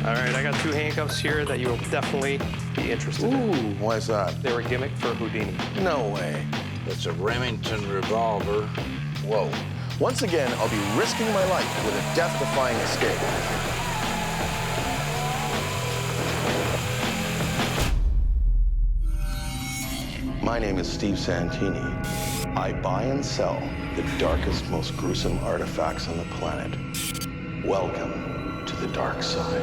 All right, I got 2 handcuffs here that you will definitely be interested in. Ooh, why is that? They were a gimmick for Houdini. No way. It's a Remington revolver. Whoa. Once again, I'll be risking my life with a death-defying escape. My name is Steve Santini. I buy and sell the darkest, most gruesome artifacts on the planet. Welcome to the dark side.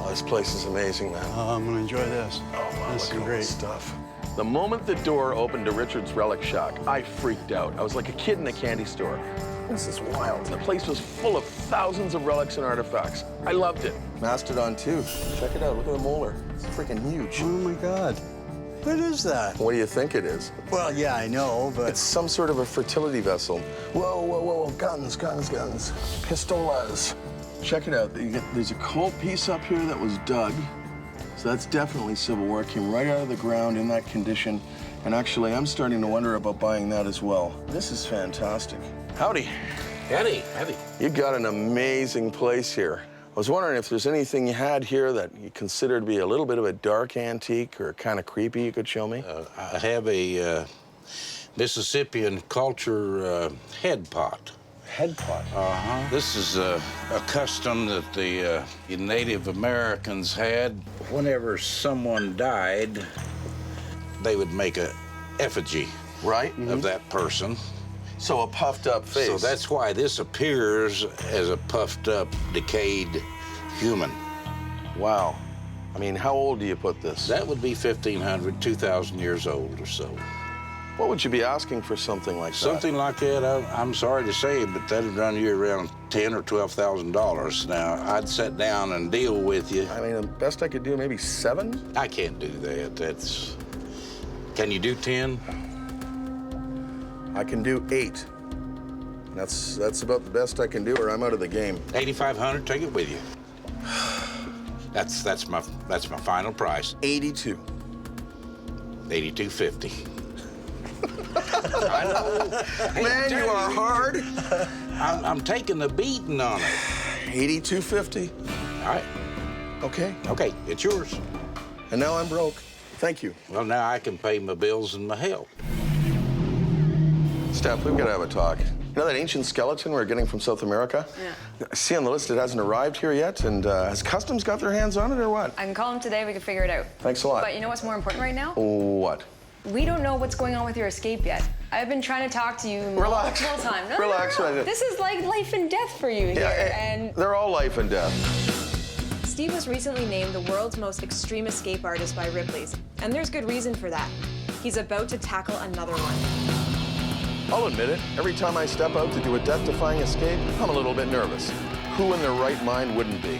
This place is amazing, man. I'm gonna enjoy this. Oh, wow, This is look at all great. this stuff. The moment the door opened to Richard's relic shack, I freaked out. I was like a kid in a candy store. This is wild. The place was full of thousands of relics and artifacts. I loved it. Mastodon tooth. Check it out. Look at the molar. It's freaking huge. Oh my God. What is that? What do you think it is? Well, yeah, I know, but It's some sort of a fertility vessel. Whoa, whoa, whoa, guns, guns, guns. Pistolas. Check it out. There's a cold piece up here that was dug. So that's definitely Civil War. Came right out of the ground in that condition. And actually, I'm starting to wonder about buying that as well. This is fantastic. Howdy. Howdy, howdy. You got an amazing place here. I was wondering if there's anything you had here that you consider to be a little bit of a dark antique or kind of creepy you could show me? I have a Mississippian culture head pot. Head pot. This is a custom that the Native Americans had. Whenever someone died, they would make a effigy Right? of that person. So a puffed up face. So that's why this appears as a puffed up, decayed human. Wow. I mean, how old do you put this? That would be 1,500, 2,000 years old or so. What would you be asking for something like that? Something like that, I'm sorry to say, but that'd run you around $10,000 or $12,000. Now, I'd sit down and deal with you. I mean, the best I could do, maybe 7? I can't do that. That's. Can you do 10? I can do 8. That's about the best I can do, or I'm out of the game. 8,500. Take it with you. That's my final price. 82. 82.50. I know. Hey, Man, you are hard. I'm taking the beating on it. 82.50. All right. Okay. Okay, it's yours. And now I'm broke. Thank you. Well, now I can pay my bills and my help. Steph, we've got to have a talk. You know that ancient skeleton we're getting from South America? Yeah. I see on the list it hasn't arrived here yet, and has Customs got their hands on it or what? I can call him today, we can figure it out. Thanks a lot. But you know what's more important right now? What? We don't know what's going on with your escape yet. I've been trying to talk to you Relax. multiple times. No, Relax, no, no. Raja. This is like life and death for you here, and... They're all life and death. Steve was recently named the world's most extreme escape artist by Ripley's, and there's good reason for that. He's about to tackle another one. I'll admit it, every time I step out to do a death-defying escape, I'm a little bit nervous. Who in their right mind wouldn't be?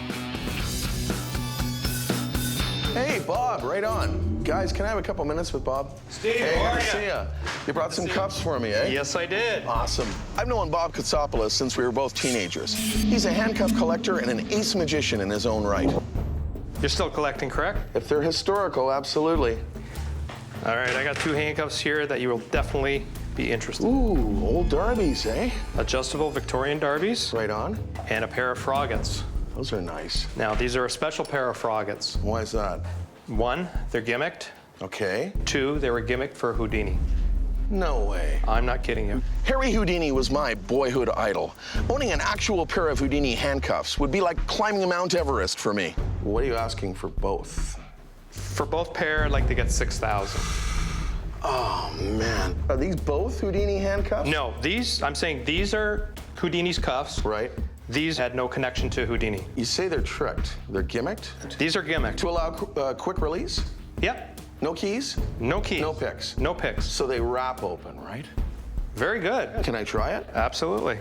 Hey, Bob, right on. Guys, can I have a couple minutes with Bob? Steve, hey, how good are to see ya. You brought some cuffs for me, eh? Yes, I did. Awesome. I've known Bob KOTSOPOULOS since we were both teenagers. He's a handcuff collector and an ace magician in his own right. You're still collecting, correct? If they're historical, absolutely. All right, I got 2 handcuffs here that you will definitely be interested in. Ooh, old derbies, eh? Adjustable Victorian derbies Right on. and a pair of FROGGATTs. Those are nice. Now, these are a special pair of FROGGATTs. Why is that? 1, they're gimmicked. Okay. 2, they were gimmicked for Houdini. No way. I'm not kidding you. Harry Houdini was my boyhood idol. Owning an actual pair of Houdini handcuffs would be like climbing Mount Everest for me. What are you asking for both? For both pair, I'd like to get 6,000. Oh, man. Are these both Houdini handcuffs? No, I'm saying these are Houdini's cuffs. Right. These had no connection to Houdini. You say they're tricked. They're gimmicked? These are gimmicked. To allow quick release? Yep. No keys? No keys. No picks? No picks. So they wrap open, right? Very good. Can I try it? Absolutely.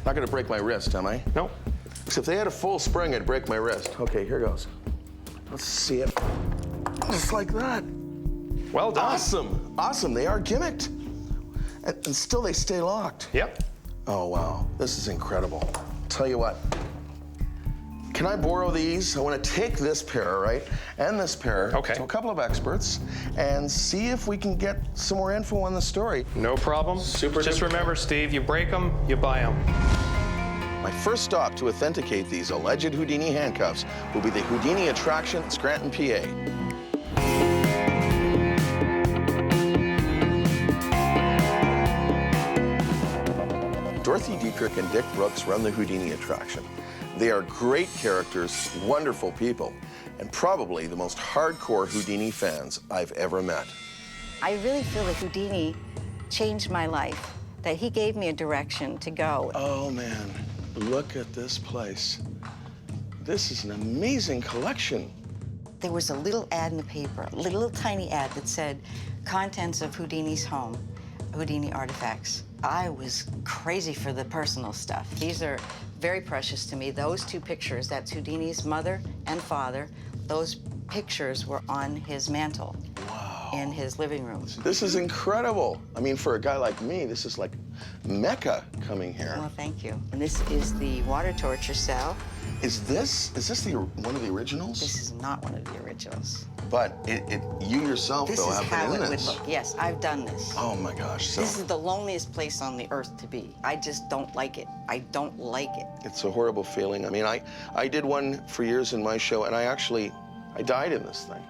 Not gonna break my wrist, am I? Nope. Because if they had a full spring, I'd break my wrist. Okay, here goes. Let's see it. Just like that. Well done. Awesome. Awesome. They are gimmicked. And still they stay locked. Yep. Oh, wow. This is incredible. Tell you what. Can I borrow these? I want to take this pair, right, and this pair to a couple of experts and see if we can get some more info on the story. No problem. Just remember, Steve, you break them, you buy them. My first stop to authenticate these alleged Houdini handcuffs will be the Houdini attraction in Scranton, PA. Dorothy Dietrich and Dick Brooks run the Houdini attraction. They are great characters, wonderful people, and probably the most hardcore Houdini fans I've ever met. I really feel that Houdini changed my life, that he gave me a direction to go. Oh, man, look at this place. This is an amazing collection. There was a little ad in the paper, a little tiny ad that said, contents of Houdini's home, Houdini artifacts. I was crazy for the personal stuff. These are very precious to me. Those two pictures, that's Houdini's mother and father, those pictures were on his mantle in his living room. This is incredible. I mean, for a guy like me, this is like Mecca coming here. Well, thank you. And this is the water torture cell. Is this one of the originals? This is not one of the originals. But you yourself, This though, is have how been it in would this. look. Yes, I've done this. Oh, my gosh. So This is the loneliest place on the earth to be. I just don't like it. I don't like it. it's a horrible feeling. I mean, I did one for years in my show, and I died in this thing.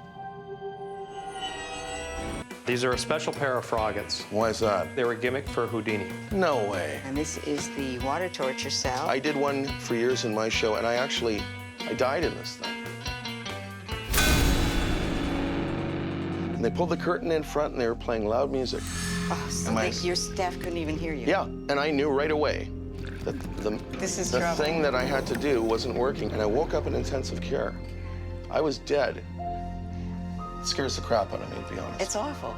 These are a special pair of Froggats. Why is that? They were a gimmick for Houdini. No way. And this is the water torture cell. I did one for years in my show, and I died in this thing. And they pulled the curtain in front, and they were playing loud music. Oh, so your staff couldn't even hear you. Yeah, and I knew right away that This is the trouble. thing that I had to do wasn't working, and I woke up in intensive care. I was dead. It scares the crap out of me, to be honest. It's awful.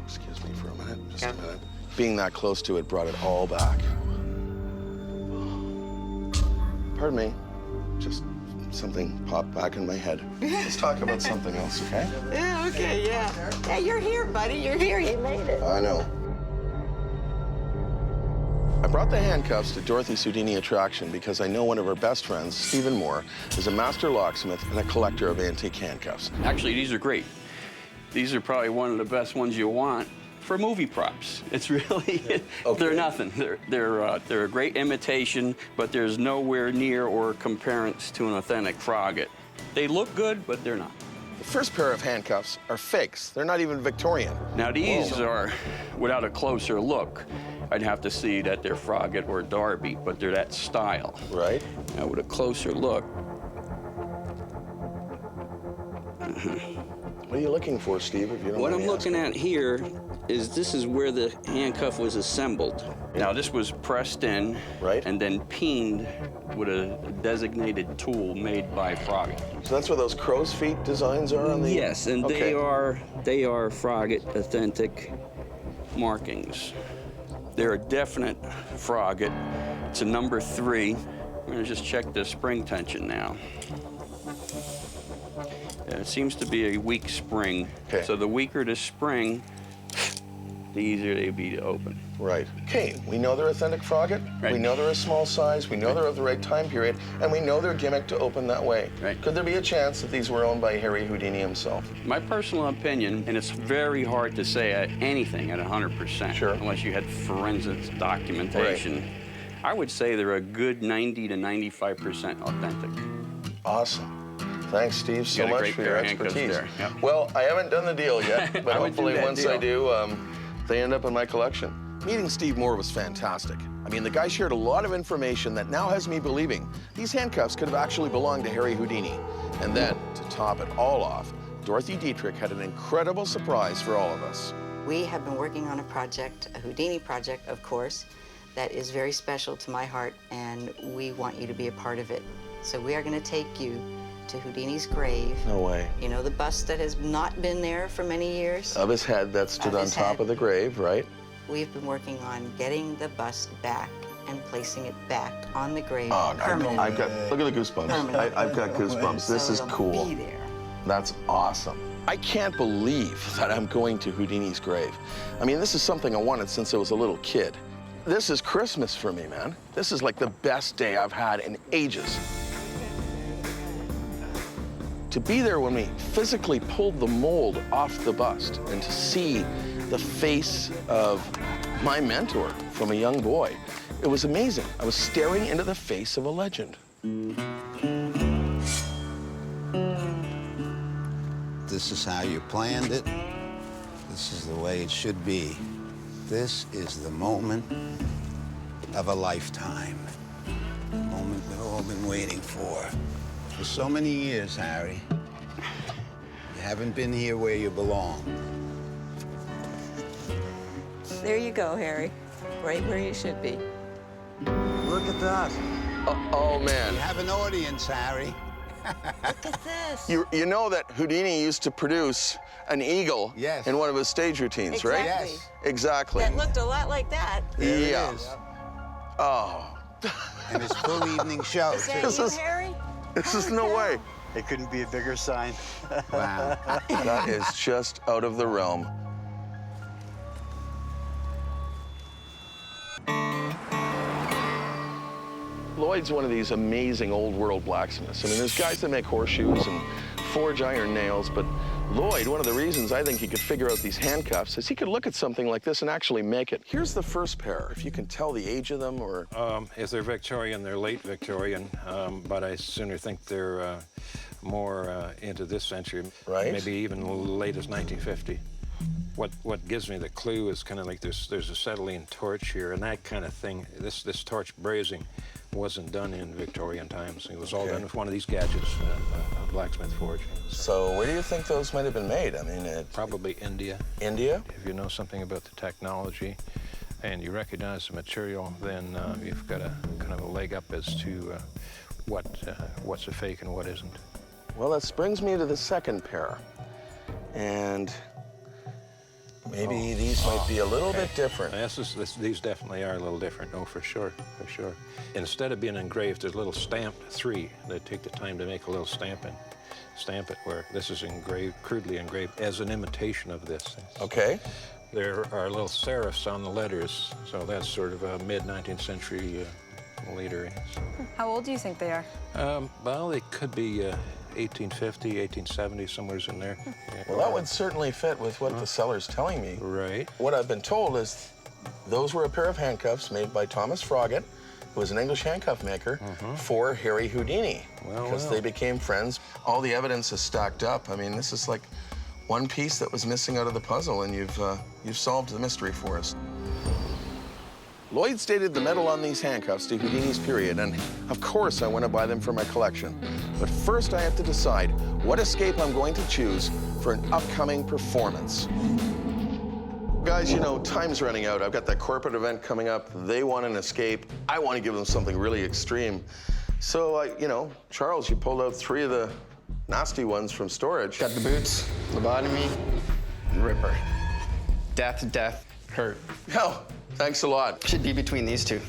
Excuse me for a minute, just a minute. Being that close to it brought it all back. Pardon me, just something popped back in my head. Let's talk about something else, okay? Yeah, okay, yeah. Yeah, you're here, buddy. You're here. You made it. I know. I brought the handcuffs to Dorothy's Houdini attraction because I know one of her best friends, Stephen Moore, is a master locksmith and a collector of antique handcuffs. Actually, these are great. These are probably one of the best ones you want for movie props. It's really, they're nothing. They're a great imitation, but there's nowhere near or comparance to an authentic Froggatt. They look good, but they're not. The first pair of handcuffs are fakes. They're not even Victorian. Now these are, without a closer look, I'd have to see that they're Froggatt or Derby, but they're that style. Right. Now with a closer look. What are you looking for, Steve, if you don't What mind I'm me looking at here is this is where the handcuff was assembled. Now this was pressed in and then peened with a designated tool made by Froggatt. So that's where those crow's feet designs are on the... Yes, and they are Froggatt authentic markings. They're a definite Froggatt. It's a number 3. I'm gonna just check the spring tension now. It seems to be a weak spring. Okay. So the weaker the spring, the easier they'd be to open. Right. Okay, we know they're authentic Froggatt. Right. We know they're a small size. We know they're of the right time period. And we know they're gimmicked to open that way. Right. Could there be a chance that these were owned by Harry Houdini himself? My personal opinion, and it's very hard to say anything at 100%, Sure. unless you had forensics documentation. I would say they're a good 90 to 95% authentic. Awesome. Thanks, Steve, so Got a much great for pair your of handcuffs expertise. there, yep. Well, I haven't done the deal yet, but I would do hopefully that once deal. I do, they end up in my collection. Meeting Steve Moore was fantastic. I mean, the guy shared a lot of information that now has me believing these handcuffs could have actually belonged to Harry Houdini. And then, to top it all off, Dorothy Dietrich had an incredible surprise for all of us. We have been working on a project, a Houdini project, of course, that is very special to my heart, and we want you to be a part of it. So we are going to take you to Houdini's grave. No way. You know, the bust that has not been there for many years? Of his head that stood on top of the grave, right? We've been working on getting the bust back and placing it back on the grave Oh, no, permanently. I've got, look at the goosebumps. Permanently. I've got goosebumps. This So is it'll cool. be there. That's awesome. I can't believe that I'm going to Houdini's grave. I mean, this is something I wanted since I was a little kid. This is Christmas for me, man. This is like the best day I've had in ages. To be there when we physically pulled the mold off the bust and to see the face of my mentor from a young boy, it was amazing. I was staring into the face of a legend. This is how you planned it. This is the way it should be. This is the moment of a lifetime. The moment we've all been waiting for so many years, Harry. You haven't been here where you belong. There you go, Harry. Right where you should be. Look at that. Oh, man. You have an audience, Harry. Look at this. You know that Houdini used to produce an eagle Yes. in one of his stage routines, right? Exactly. Yes. Exactly. That looked a lot like that. There Yeah. it is. Oh, And his full evening show, Is that This you, is- Harry? this is no way. It couldn't be a bigger sign. Wow. That is just out of the realm. Lloyd's one of these amazing old world blacksmiths. I mean, there's guys that make horseshoes and forge iron nails, but Lloyd, one of the reasons I think he could figure out these handcuffs is he could look at something like this and actually make it. Here's the first pair, if you can tell the age of them or... If they're Victorian, they're late Victorian, but I sooner think they're more into this century, Right. maybe even late as 1950. What gives me the clue is kind of like there's a acetylene torch here, and that kind of thing. This torch brazing wasn't done in Victorian times. It was all Okay. done with one of these gadgets, a blacksmith forge. So where do you think those might have been made? I mean, Probably India. India? If you know something about the technology and you recognize the material, then you've got a kind of a leg up as to what's a fake and what isn't. Well, that brings me to the second pair. And maybe these might be a little bit different. These definitely are a little different. Oh, for sure, for sure. Instead of being engraved, there's a little stamped 3. They take the time to make a little stamp it where this is engraved, crudely engraved, as an imitation of this. Okay. There are little serifs on the letters, so that's sort of a mid-19th century lettering. So. How old do you think they are? Well, they could be 1850, 1870, somewhere in there. Yeah. Well, that would certainly fit with what the seller's telling me. Right. What I've been told is those were a pair of handcuffs made by Thomas Froggatt, who was an English handcuff maker, for Harry Houdini, because they became friends. All the evidence is stacked up. I mean, this is like one piece that was missing out of the puzzle, and you've solved the mystery for us. Lloyd dated the metal on these handcuffs to Houdini's period, and of course I want to buy them for my collection. But first I have to decide what escape I'm going to choose for an upcoming performance. Guys, you know, time's running out. I've got that corporate event coming up. They want an escape. I want to give them something really extreme. So, you know, Charles, you pulled out 3 of the nasty ones from storage. Got the boots, lobotomy, and ripper. Death, hurt. Oh, thanks a lot. Should be between these 2.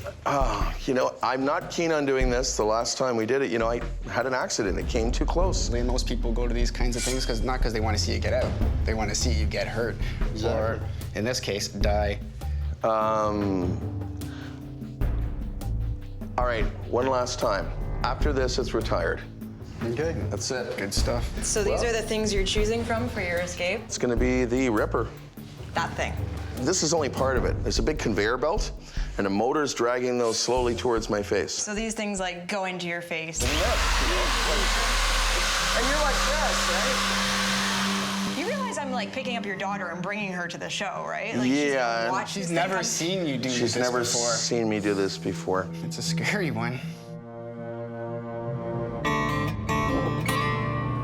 You know, I'm not keen on doing this. The last time we did it, you know, I had an accident. It came too close. Most people go to these kinds of things not because they want to see you get out. They want to see you get hurt. Or, in this case, die. All right, one last time. After this, it's retired. Okay. That's it. Good stuff. So these are the things you're choosing from for your escape? It's gonna be the Ripper. That thing. This is only part of it. There's a big conveyor belt, and a motor's dragging those slowly towards my face. So these things like go into your face. And you're like this, right? You realize I'm like picking up your daughter and bringing her to the show, right? Like, Yeah. She's never seen you do this She's never before. seen me do this before. It's a scary one.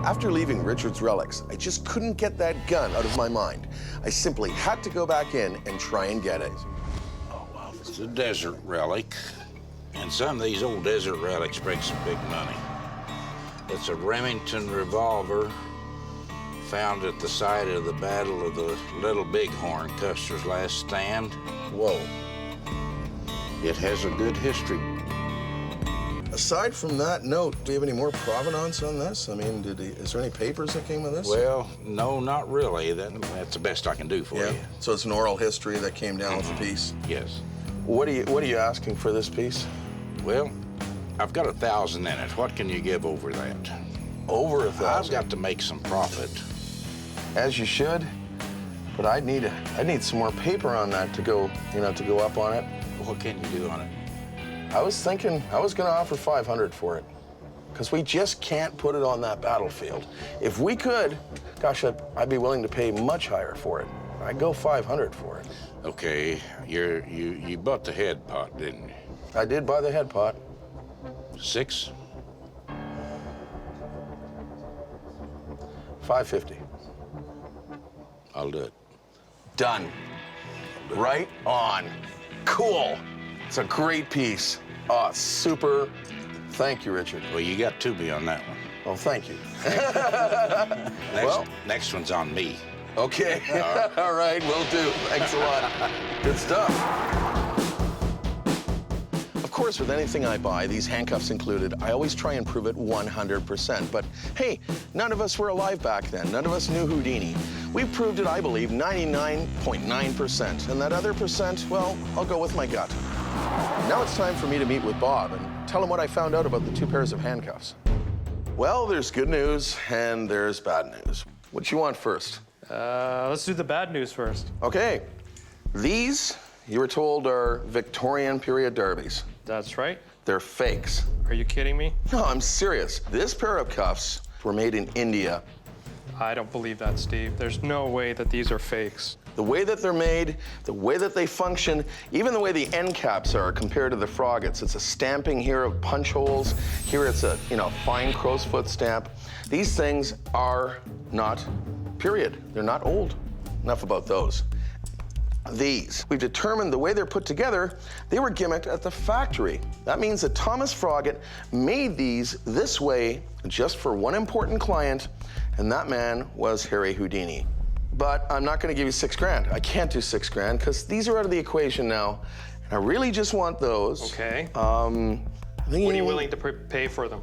After leaving Richard's Relics, I just couldn't get that gun out of my mind. I simply had to go back in and try and get it. Oh, wow. It's a desert relic, and some of these old desert relics bring some big money. It's a Remington revolver found at the site of the Battle of the Little Bighorn, Custer's last stand. Whoa. It has a good history. Aside from that note, do you have any more provenance on this? I mean, is there any papers that came with this? Well, no, not really. That's the best I can do for you. So it's an oral history that came down with the piece? Yes. What are you asking for this piece? Well, I've got 1,000 in it. What can you give over that? Over 1,000? I've got to make some profit. As you should, but I'd need some more paper on that to go, to go up on it. What can you do on it? I was thinking I was going to offer 500 for it, because we just can't put it on that battlefield. If we could, gosh, I'd be willing to pay much higher for it. I'd go 500 for it. Okay, you bought the head pot, didn't you? I did buy the head pot. 6? 550. I'll do it. Done. Right on. Cool. It's a great piece. Oh, super. Thank you, Richard. Well, you got to be on that one. Oh, thank you. Next one's on me. Okay. All right, will do. Thanks a lot. Good stuff. Of course, with anything I buy, these handcuffs included, I always try and prove it 100%. But hey, none of us were alive back then. None of us knew Houdini. We proved it, I believe, 99.9%. And that other percent, well, I'll go with my gut. Now it's time for me to meet with Bob and tell him what I found out about the 2 pairs of handcuffs. Well, there's good news and there's bad news. What you want first? Let's do the bad news first. Okay. These, you were told, are Victorian period derbies. That's right. They're fakes. Are you kidding me? No, I'm serious. This pair of cuffs were made in India. I don't believe that, Steve. There's no way that these are fakes. The way that they're made, the way that they function, even the way the end caps are compared to the FROGGATTs. It's a stamping here of punch holes. Here it's a, fine crow's foot stamp. These things are not period. They're not old. Enough about those. These, we've determined the way they're put together, they were gimmicked at the factory. That means that Thomas Froggatt made these this way just for one important client, and that man was Harry Houdini. But I'm not going to give you $6 grand. I can't do $6 grand because these are out of the equation now, and I really just want those. Okay. I think what are you willing to pay for them?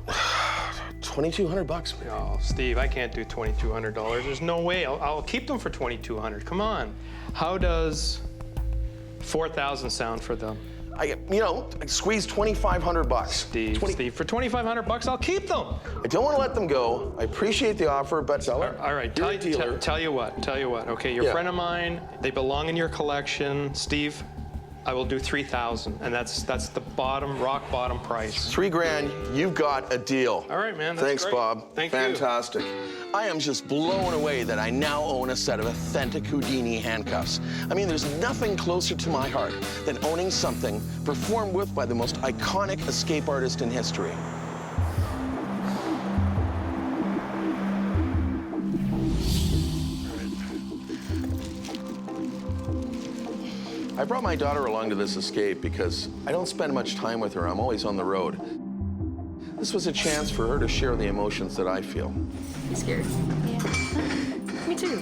$2,200. Oh, Steve, I can't do $2,200. There's no way. I'll keep them for $2,200. Come on. How does $4,000 sound for them? I squeeze $2,500. Steve, for $2,500, I'll keep them. I don't want to let them go. I appreciate the offer, but all right. Tell you what. Okay, you're a friend of mine. They belong in your collection, Steve. I will do $3,000, and that's the rock bottom price. $3 grand, you've got a deal. All right, man. That's Thanks, great. Bob. Thank you. Fantastic. I am just blown away that I now own a set of authentic Houdini handcuffs. I mean, there's nothing closer to my heart than owning something performed with by the most iconic escape artist in history. I brought my daughter along to this escape because I don't spend much time with her. I'm always on the road. This was a chance for her to share the emotions that I feel. You scared? Yeah. Me too.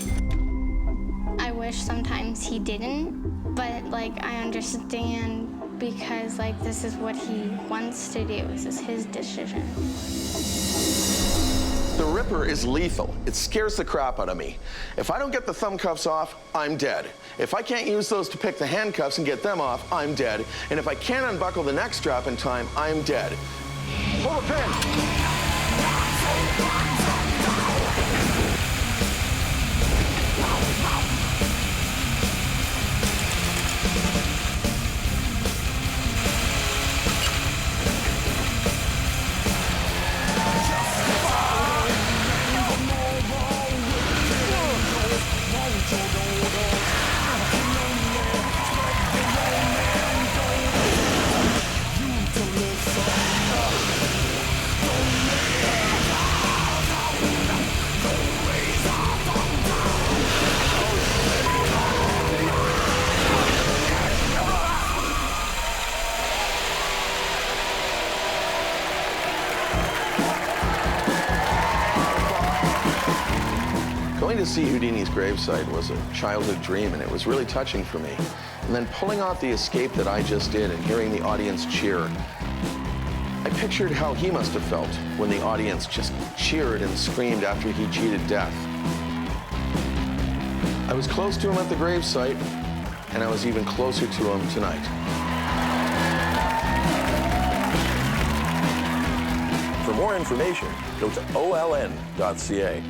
I wish sometimes he didn't, but I understand because this is what he wants to do. This is his decision. The Ripper is lethal. It scares the crap out of me. If I don't get the thumb cuffs off, I'm dead. If I can't use those to pick the handcuffs and get them off, I'm dead. And if I can't unbuckle the neck strap in time, I'm dead. Pull the pin. Going to see Houdini's gravesite was a childhood dream, and it was really touching for me. And then pulling off the escape that I just did and hearing the audience cheer, I pictured how he must have felt when the audience just cheered and screamed after he cheated death. I was close to him at the gravesite, and I was even closer to him tonight. For more information, go to oln.ca.